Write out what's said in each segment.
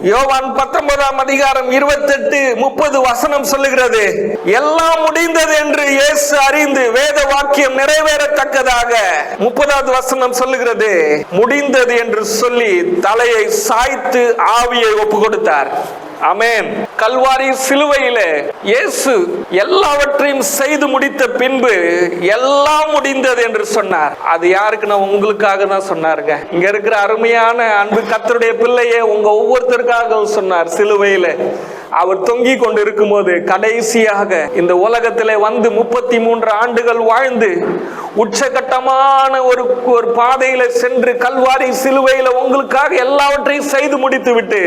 யோவான் 19ஆம் அதிகாரம் 28-30 வசனம் சொல்லுகிறது, எல்லாம் முடிந்தது என்று இயேசு அறிந்து வேத வாக்கியம் நிறைவேறத்தக்கதாக 30வது வசனம் சொல்லுகிறது, முடிந்தது என்று சொல்லி தலையை சாய்த்து ஆவியை ஒப்பு கொடுத்தார். ஆமென். கல்வாரி சிலுவையிலே இயேசு எல்லாவற்றையும் செய்து முடித்த பின்பு எல்லாம் முடிந்தது என்று சொன்னார். அது யாருக்குன்னா உங்களுக்காக தான் சொன்னாருங்க. இங்க இருக்கிற அருமையான அன்பு கர்த்தருடைய பிள்ளையே, உங்க ஒவ்வொருத்தருக்காக சொன்னார். சிலுவையில அவர் தொங்கி கொண்டு இருக்கும் போது கடைசியாக இந்த உலகத்திலே வந்து 33 ஆண்டுகள் வாழ்ந்து உச்சகட்டமான ஒரு பாதையில சென்று கல்வாரி சிலுவையில உங்களுக்காக எல்லாவற்றையும் செய்து முடித்து விட்டு,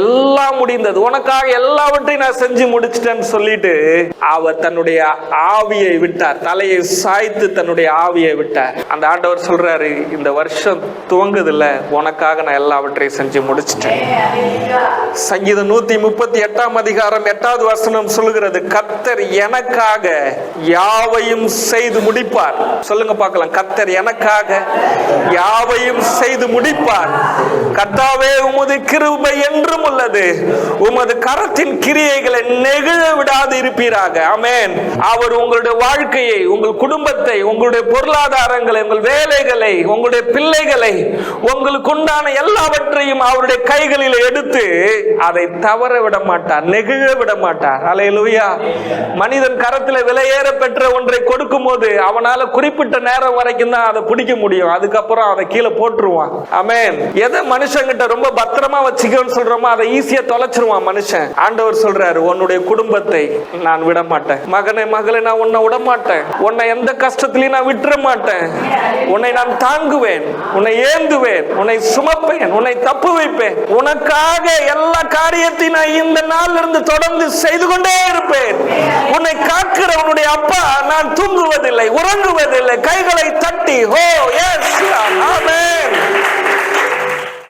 எல்லாம் முடிந்தது, உனக்காக எல்லாவற்றையும் நான் செஞ்சு முடிச்சிட்டேன்னு சொல்லிட்டு அவர் தன்னுடைய ஆவியை விட்டார். தலையை சாய்த்து தன்னுடைய ஆவியை விட்டார். அந்த ஆண்டவர் சொல்றாரு, இந்த வருஷம் துவங்குதுல, உனக்காக நான் எல்லாவற்றையும் செஞ்சு முடிச்சிட்டேன். சங்கீதம் 138ஆம் அதிகாரம் 8வது வசனம் சொல்லுகிறது, கர்த்தர் எனக்காக யாவையும் செய்து முடிப்பார். சொல்லுங்க பார்க்கலாம், கர்த்தர் எனக்காக யாவையும் செய்து முடிப்பார். கர்த்தாவே, உமது கிருபை என்றும் உள்ளது, உமது கரத்தின் கிரியைகளை நெகிழ விடாது இருப்பீராக. ஆமென். அவர் உங்களுடைய வாழ்க்கையை, உங்கள் குடும்பத்தை, உங்களுடைய பொருளாதாரங்களை, உங்கள் வேலைகளை, உங்களுடைய பிள்ளைகளை, உங்களுக்கு உண்டான எல்லாவற்றையும் அவருடைய கைகளில் எடுத்து அதை தவற விட மாட்டார், நெகிழ விட மாட்டார். அல்லேலூயா. மனிதன் கரத்தில் விலையேற பெற்ற ஒன்றை கொடுக்கும் போது அவனால குறிப்பிட்ட நேரம் வரைக்கும் தான் அதை பிடிக்க முடியும். அதுக்கப்புறம் அதை கீழே போட்டுருவான். ஆமென். எதை மனுஷங்கிட்ட ரொம்ப பத்திரமா வச்சுக்கன்னு சொல்றோமோ அதை ஈஸியா தொலைச்சிருவான் மனுஷன். ஆண்டவர் சொல்றாரு, உன்னுடைய குடும்பத்தை நான் விட மாட்டேன். மகனே, மகளே, நான் உன்னை விட மாட்டேன். உன்னை எந்த கஷ்டத்திலையும் நான் விட்டுற மாட்டேன். உன்னை நான் தாங்குவேன், உன்னை ஏந்துவேன், உன்னை சுமப்பேன், உன்னை தப்பு வைப்பேன். உனக்காக எல்லா காரியத்தையும் நான் இந்த நாள்ல இருந்து தொடர்ந்து செய்து கொண்டே இருப்பேன். உன்னை காக்கிற உன்னுடைய அப்பா நான் தூங்குவதில்லை, உறங்குவதில்லை. கைகளை தட்டி ஹோ